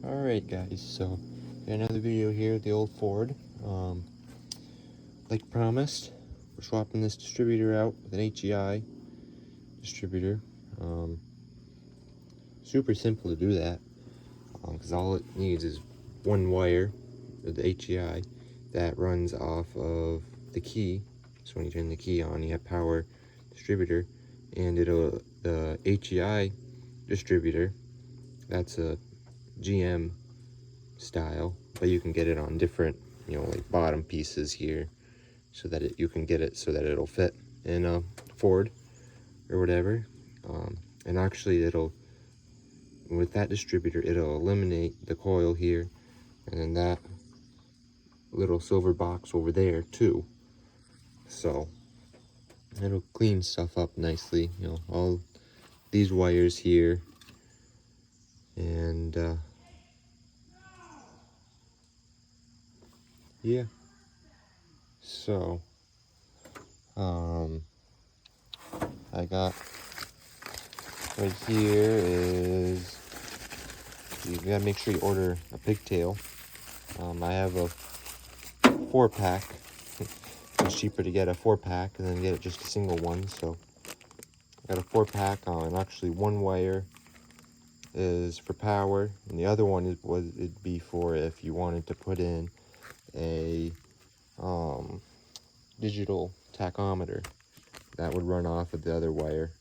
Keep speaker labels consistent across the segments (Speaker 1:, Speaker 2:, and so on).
Speaker 1: Alright guys, so got another video here with the old Ford. Like promised, we're swapping this distributor out with an HEI distributor. Super simple to do that, because all it needs is one wire of the HEI that runs off of the key. So when you turn the key on, you have power distributor, and the HEI distributor, that's a GM style, but you can get it on different, like bottom pieces here, so that you can get it so that it'll fit in a Ford or whatever. And actually, with that distributor, it'll eliminate the coil here, and then that little silver box over there too. So it'll clean stuff up nicely, all these wires here, and yeah. So I got right here is, you gotta make sure you order a pigtail. I have a 4-pack. It's cheaper to get a 4-pack and then get it just a single one. So I got a 4-pack on. Actually, one wire is for power, and the other one it'd be for if you wanted to put in a digital tachometer that would run off of the other wire.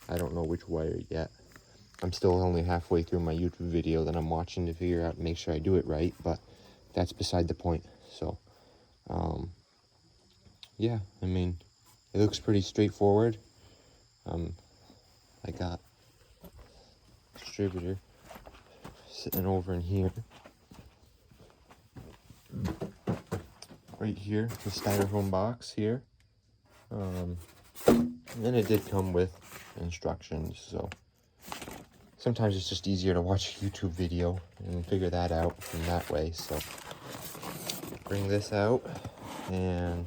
Speaker 1: I don't know which wire yet. I'm still only halfway through my YouTube video that I'm watching to figure out and make sure I do it right, but that's beside the point. So yeah, I mean, it looks pretty straightforward. I got distributor sitting over in here, right here, the styrofoam box here. And then it did come with instructions, so sometimes it's just easier to watch a YouTube video and figure that out from that way. So bring this out, and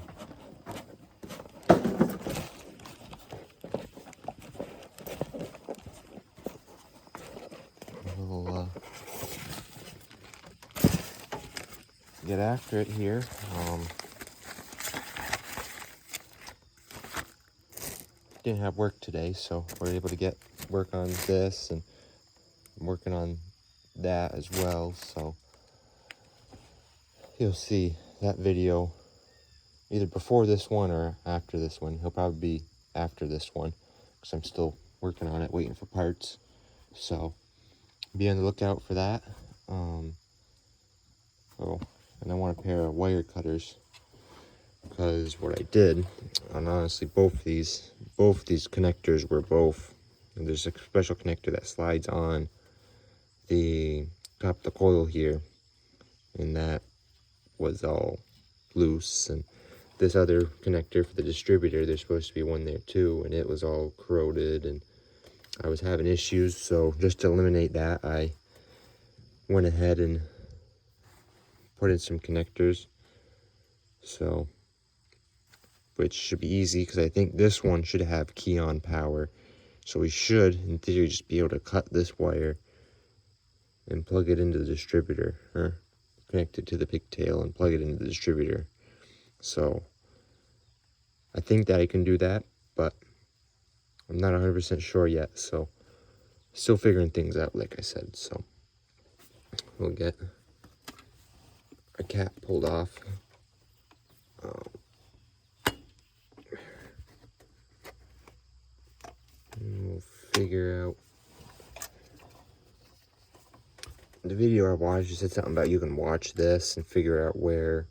Speaker 1: we'll get after it here. Didn't have work today, so we're able to get work on this, and I'm working on that as well. So you'll see that video either before this one or after this one. He'll probably be after this one, because I'm still working on it, waiting for parts. So be on the lookout for that. And I want a pair of wire cutters, because what I did, and honestly, both these connectors were and there's a special connector that slides on the top of the coil here, and that was all loose. And this other connector for the distributor, there's supposed to be one there too, and it was all corroded, and I was having issues. So just to eliminate that, I went ahead and put in some connectors, so which should be easy, because I think this one should have key on power. So we should, in theory, just be able to cut this wire and plug it into the distributor, or connect it to the pigtail and plug it into the distributor. So I think that I can do that, but I'm not 100% sure yet. So still figuring things out, like I said. So we'll get a cap pulled off. And we'll figure out. The video I watched, you said something about you can watch this and figure out where,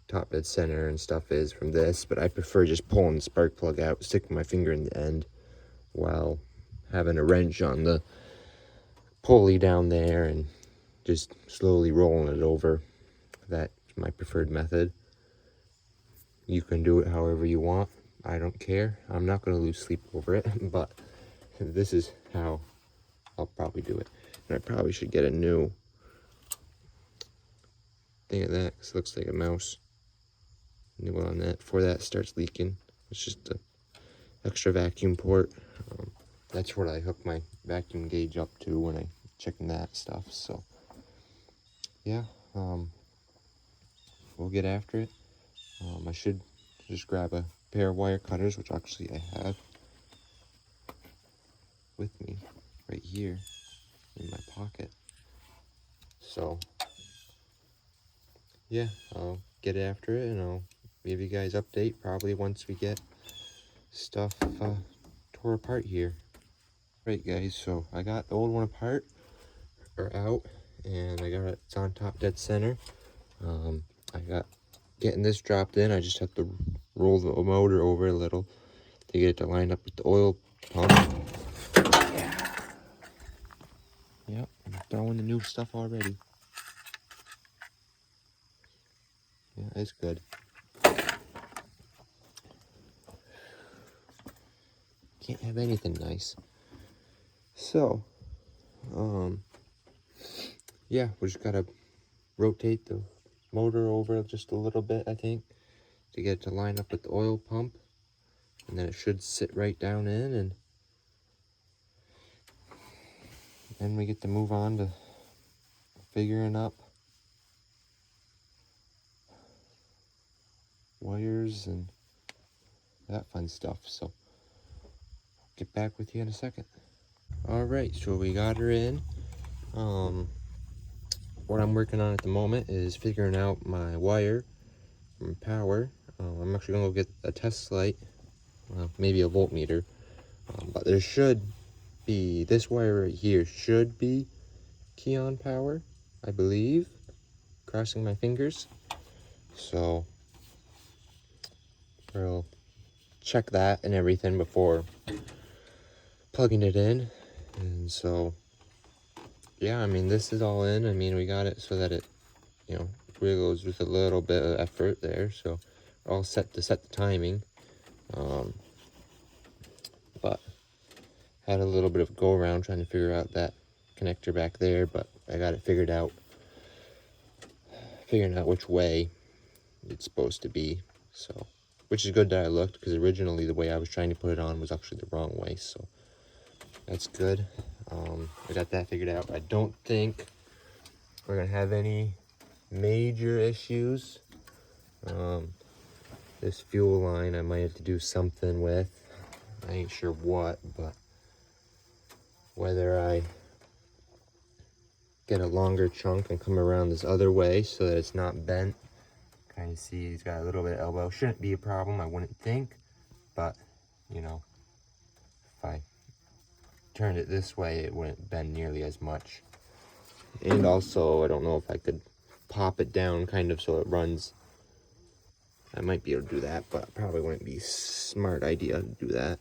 Speaker 1: top dead center and stuff is from this, but I prefer just pulling the spark plug out, sticking my finger in the end, while having a wrench on the pulley down there and just slowly rolling it over. That's my preferred method. You can do it however you want. I don't care. I'm not going to lose sleep over it, but this is how I'll probably do it. And I probably should get a new thing of that, because it looks like a mouse. New one on that before that starts leaking. It's just an extra vacuum port. That's what I hook my vacuum gauge up to when I checking that stuff. So yeah, we'll get after it. I should just grab a pair of wire cutters, which actually I have with me right here in my pocket. So yeah, I'll get after it, and I'll give you guys update probably once we get stuff tore apart here. Right guys, so I got the old one apart or out, and I got it's on top dead center. I got getting this dropped in. I just have to roll the motor over a little to get it to line up with the oil pump. Yeah. Yep, I'm throwing the new stuff already. Yeah, it's good. Can't have anything nice. So, yeah, we just gotta rotate the motor over just a little bit, I think, to get it to line up with the oil pump, and then it should sit right down in, and then we get to move on to figuring up wires and that fun stuff. So get back with you in a second. All right, so we got her in. What I'm working on at the moment is figuring out my wire from power. I'm actually gonna go get a test light, maybe a voltmeter, but there should be, this wire right here should be key on power, I believe, crossing my fingers. So we'll check that and everything before plugging it in. And so yeah, I mean, this is all in. I mean, we got it so that it, you know, wiggles with a little bit of effort there. So we're all set to set the timing. But had a little bit of go around trying to figure out that connector back there, but I got it figured out. Figuring out which way it's supposed to be. So, which is good that I looked, because originally the way I was trying to put it on was actually the wrong way. So that's good. I got that figured out. I don't think we're gonna have any major issues. This fuel line I might have to do something with. I ain't sure what, but whether I get a longer chunk and come around this other way so that it's not bent. Kind of see he's got a little bit of elbow. Shouldn't be a problem, I wouldn't think, but you know, if I turned it this way, it wouldn't bend nearly as much. And also, I don't know if I could pop it down kind of so it runs. I might be able to do that, but it probably wouldn't be a smart idea to do that.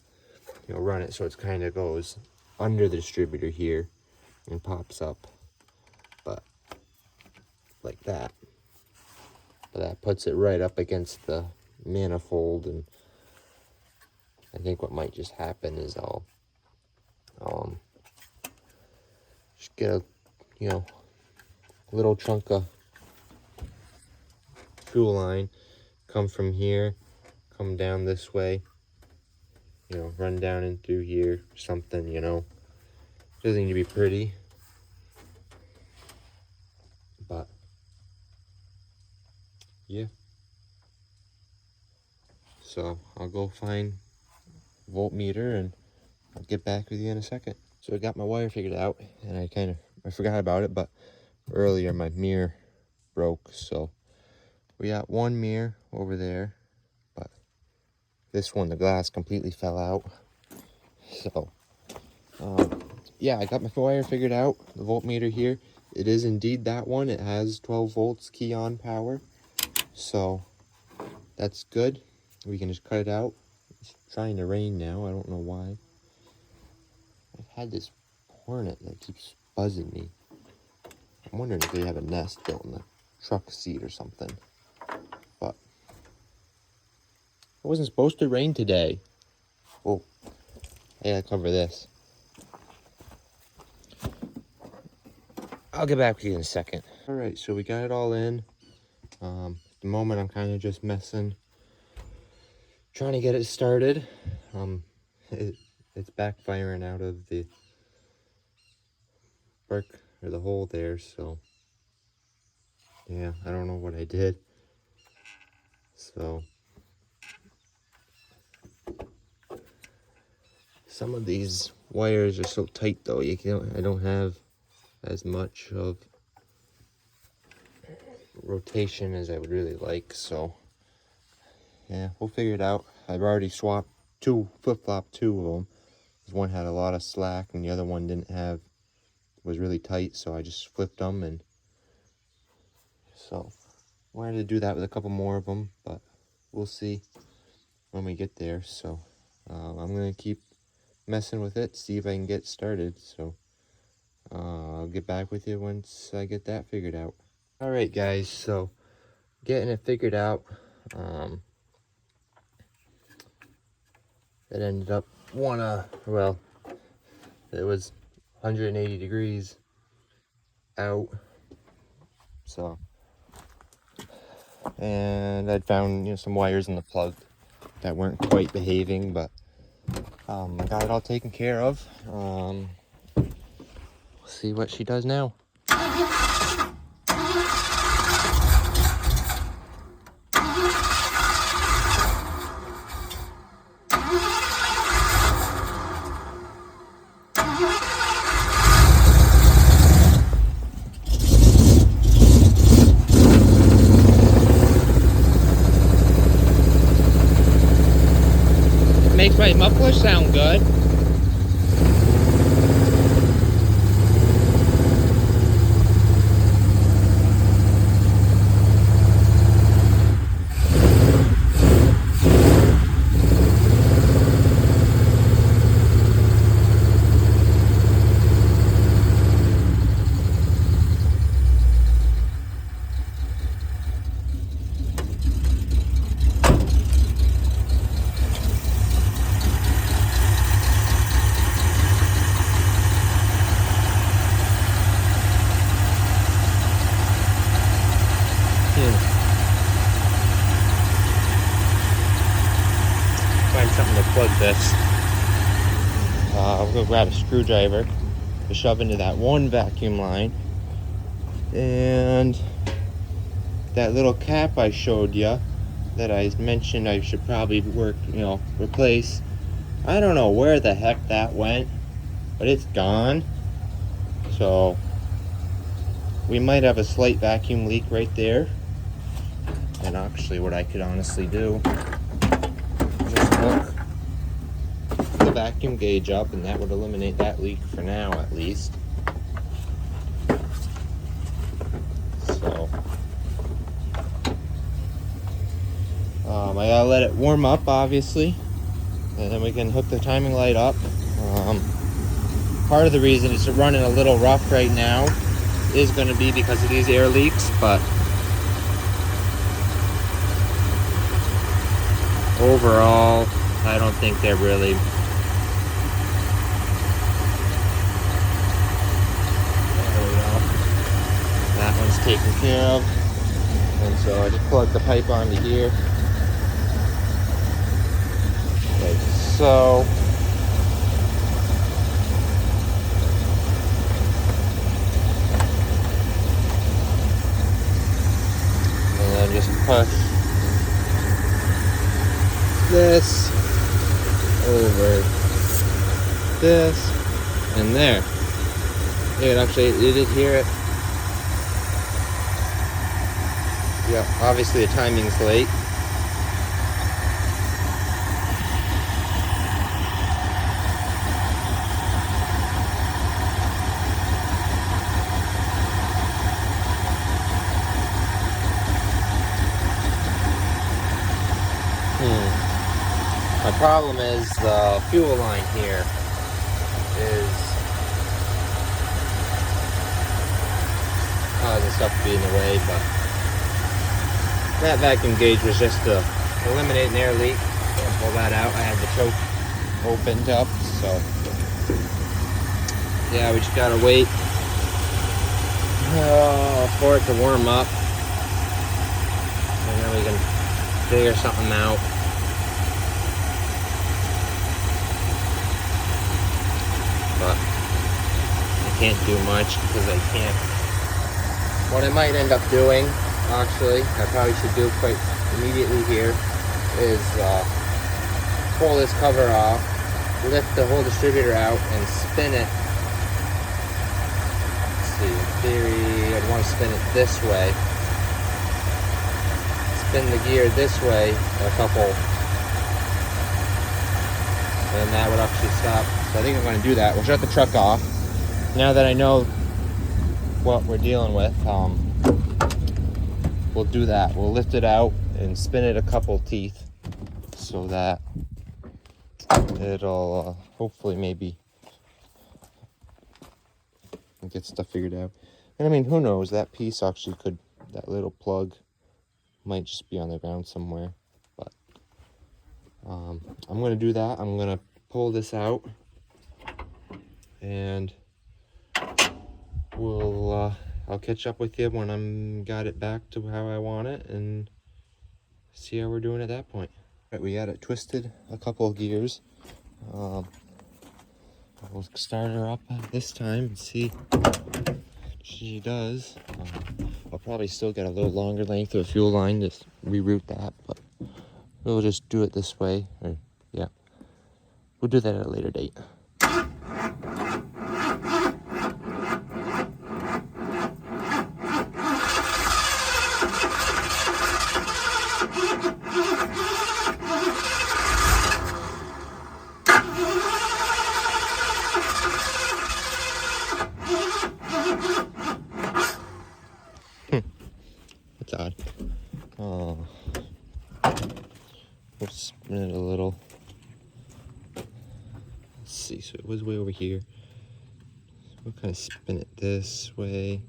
Speaker 1: You know, run it so it kind of goes under the distributor here and pops up, but like that. But that puts it right up against the manifold, and I think what might just happen is I'll just get a, you know, little chunk of fuel line, come from here, come down this way, you know, run down and through here, something, you know. Doesn't need to be pretty, but yeah. So I'll go find voltmeter and I'll get back with you in a second. So I got my wire figured out, and I forgot about it, but earlier my mirror broke, so we got one mirror over there, but this one, the glass completely fell out. So yeah, I got my wire figured out. The voltmeter here, it is indeed that one. It has 12 volts key on power, so that's good. We can just cut it out. It's trying to rain now, I don't know why. I've had this hornet that keeps buzzing me. I'm wondering if they have a nest built in the truck seat or something. But it wasn't supposed to rain today. Oh, I gotta cover this. I'll get back with you in a second. All right, so we got it all in. At the moment, I'm kind of just messing, trying to get it started. It's backfiring out of the spark or the hole there, so yeah, I don't know what I did. So some of these wires are so tight though, I don't have as much of rotation as I would really like, so yeah, we'll figure it out. I've already swapped flip-flop two of them. One had a lot of slack and the other one was really tight, so I just flipped them, and so wanted to do that with a couple more of them, but we'll see when we get there. So I'm gonna keep messing with it, see if I can get started. So I'll get back with you once I get that figured out. All right, guys, so getting it figured out. It ended up well, it was 180 degrees out, so, and I'd found some wires in the plug that weren't quite behaving, but I got it all taken care of. We'll see what she does now. Makes my muffler sound good. Find something to plug this. I'm gonna grab a screwdriver to shove into that one vacuum line, and that little cap I showed you that I mentioned I should probably replace. I don't know where the heck that went, but it's gone. So we might have a slight vacuum leak right there. And actually what I could honestly do, just hook the vacuum gauge up, and that would eliminate that leak for now at least. So I gotta let it warm up, obviously, and then we can hook the timing light up. Part of the reason it's running a little rough right now is going to be because of these air leaks, but overall, I don't think they're really. There we go. That one's taken care of. And so I just plug the pipe onto here. Okay, so and then just push this over this and there. You did hear it. Yeah, obviously the timing's late. My problem is the fuel line here is causing stuff to be in the way, but that vacuum gauge was just to eliminate an air leak. I'll pull that out. I had the choke opened up, so yeah, we just gotta wait for it to warm up, and then we can figure something out. But can't do much because I can't. What I might end up doing, actually, I probably should do quite immediately here, is pull this cover off, lift the whole distributor out, and spin it. Let's see, in theory, I'd want to spin it this way. Spin the gear this way a couple, and that would actually stop. So I think I'm going to do that. We'll shut the truck off. Now that I know what we're dealing with, we'll do that. We'll lift it out and spin it a couple teeth so that it'll hopefully maybe get stuff figured out. And I mean, who knows, that piece actually could, that little plug might just be on the ground somewhere. But I'm going to do that. I'm going to pull this out, and I'll catch up with you when I'm got it back to how I want it, and see how we're doing at that point. Right, we got it twisted a couple of gears. We'll start her up this time and see what she does. I'll probably still get a little longer length of a fuel line to reroute that, but we'll just do it this way. Or, yeah, we'll do that at a later date. That's odd. Oh, we'll spin it a little. Let's see, so it was way over here. So we'll kind of spin it this way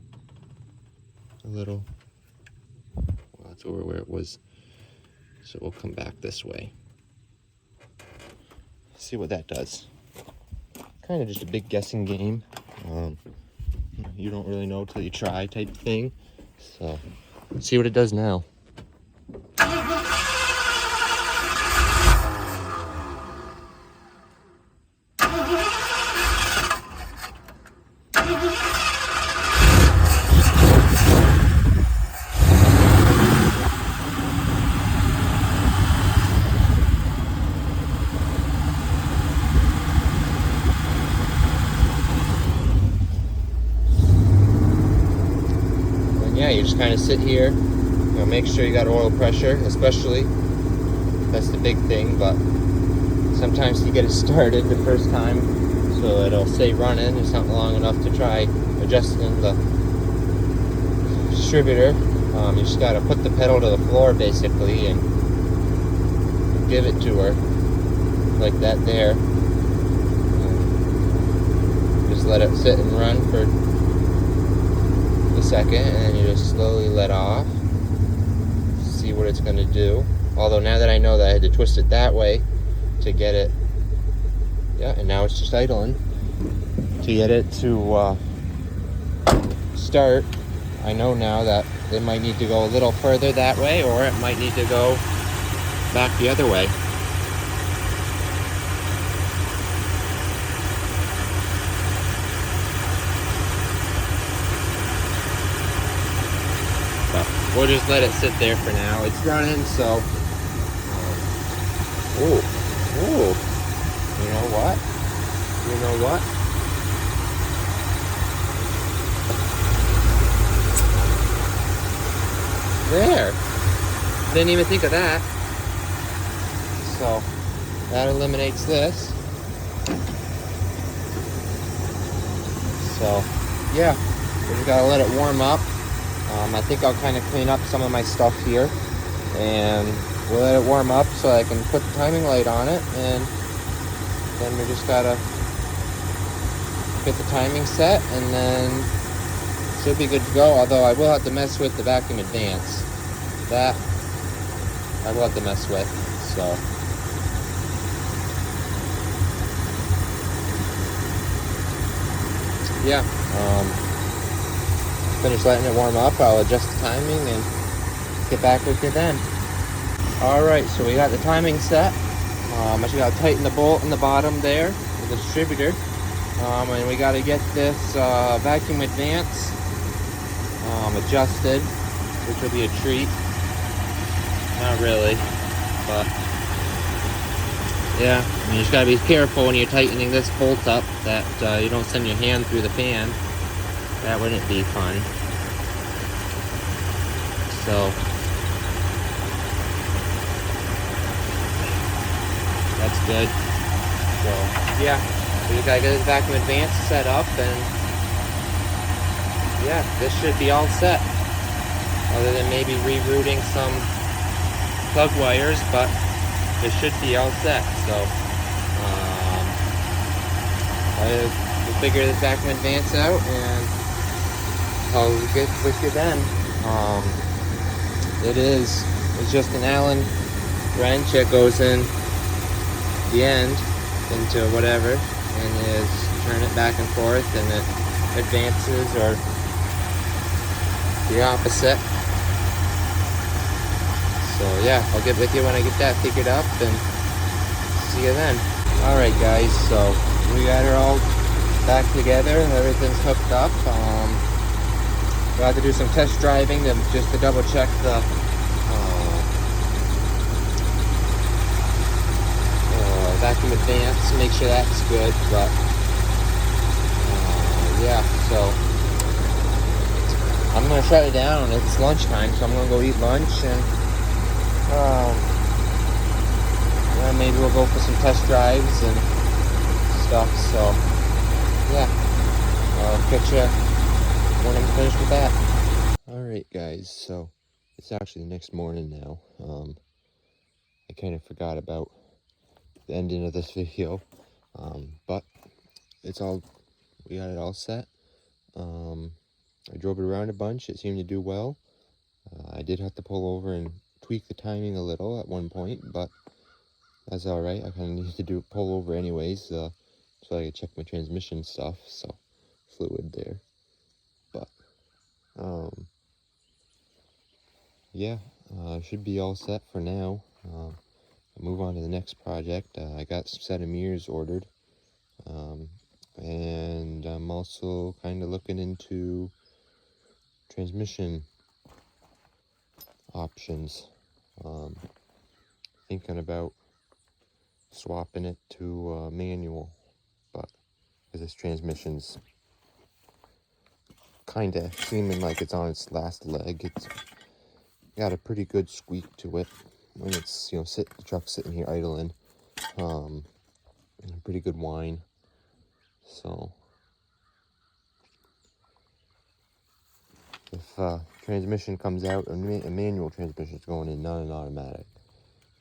Speaker 1: a little. Well, that's over where it was. So we'll come back this way. See what that does. Kind of just a big guessing game. You don't really know till you try type thing. So let's see what it does now. Yeah, you just kind of sit here, make sure you got oil pressure, especially, that's the big thing, but sometimes you get it started the first time, so it'll stay running. It's not long enough to try adjusting the distributor. You just got to put the pedal to the floor basically and give it to her like that there. Just let it sit and run for a second, and then you just slowly let off, see what it's going to do. Although now that I know that I had to twist it that way to get it, yeah, and now it's just idling to get it to start. I know now that it might need to go a little further that way, or it might need to go back the other way. We'll just let it sit there for now. It's running, so. Ooh. You know what? There. Didn't even think of that. So that eliminates this. So yeah, we just gotta let it warm up. I think I'll kind of clean up some of my stuff here, and we'll let it warm up so I can put the timing light on it, and then we just gotta get the timing set, and then it should be good to go. Although I will have to mess with the vacuum advance. That I will have to mess with, so. Yeah, finish letting it warm up. I'll adjust the timing and get back with you then. Alright, so we got the timing set. I just gotta tighten the bolt in the bottom there with the distributor. And we got to get this vacuum advance adjusted, which will be a treat. Not really, but yeah, I mean, you just gotta be careful when you're tightening this bolt up that you don't send your hand through the fan. That wouldn't be fun. So that's good. So yeah, we gotta get this vacuum advance set up, and yeah, this should be all set. Other than maybe rerouting some plug wires, but it should be all set. So I will figure this vacuum advance out, and I'll get with you then. It's just an Allen wrench that goes in the end into whatever, and is turn it back and forth, and it advances or the opposite. So yeah, I'll get with you when I get that figured up, and see you then. Alright guys, so we got her all back together, everything's hooked up. We'll have to do some test driving just to double check the vacuum advance, make sure that's good, but yeah, so I'm going to shut it down. It's lunchtime, so I'm going to go eat lunch, and maybe we'll go for some test drives and stuff. So yeah, I'll catch you when I'm finished with that. Alright guys, so it's actually the next morning now. I kind of forgot about the ending of this video, but we got it all set. I drove it around a bunch. It seemed to do well. I did have to pull over and tweak the timing a little at one point, but that's all right. I kind of needed to pull over anyways, so I could check my transmission stuff. So fluid there, but yeah, should be all set for now. I'll move on to the next project. I got some set of mirrors ordered, and I'm also kind of looking into transmission options. Thinking about swapping it to manual, but because this transmission's kind of seeming like it's on its last leg. It's got a pretty good squeak to it when it's, you know, the truck's sitting here idling, and a pretty good whine. So if transmission comes out, a manual transmission is going in, not an automatic.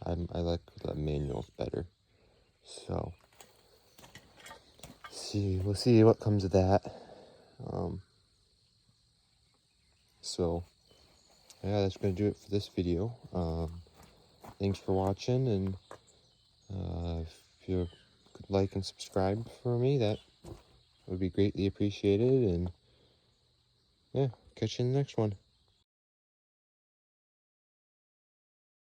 Speaker 1: I like the manuals better. So we'll see what comes of that. So yeah, that's gonna do it for this video. Thanks for watching, and if you could like and subscribe for me, that would be greatly appreciated. And yeah, catch you in the next one.